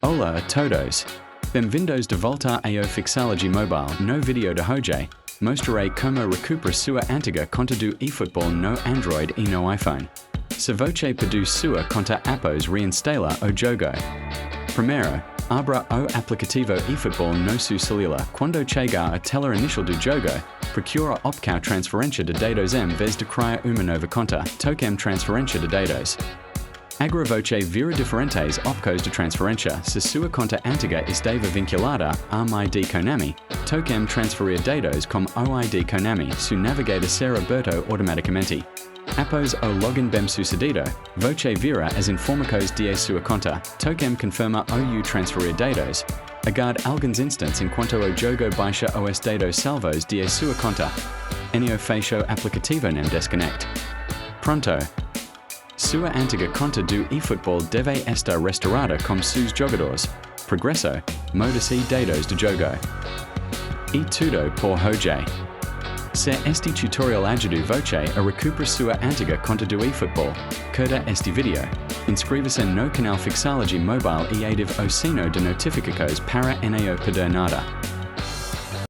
Olá a todos. Bem-vindos de volta ao Fixology Mobile no vídeo de hoje. Mostrarei como recuperar sua antiga conta do eFootball no Android e no iPhone. Se você perdeu sua conta após reinstalar o jogo. Primeiro, abra o aplicativo eFootball no seu celular. Quando chegar à tela inicial do jogo, procura opção transferência de dados em vez de criar uma nova conta. Toque transferência de dados. Agora você vira diferentes opções de transferência. Se sua conta antiga estava vinculada a MyD Konami, toque transferir dados com OID Konami. Seu navegador será aberto automaticamente. Após o login bem sucedido, você vira as informações de sua conta. Toque confirma ou transferir dados. Aguarde alguns instantes enquanto o jogo baixa os dados salvos de sua conta. Enio fecha o aplicativo nem desconecte. Pronto. Sua antiga conta do eFootball deve estar restaurada com seus jogadores, progresso, modos e dados do jogo. E tudo por hoje. Se este tutorial ajudou você a recuperar sua antiga conta do eFootball, curta este vídeo, inscreva-se no canal Fixology Mobile e ative o sino de notificações para não perder nada.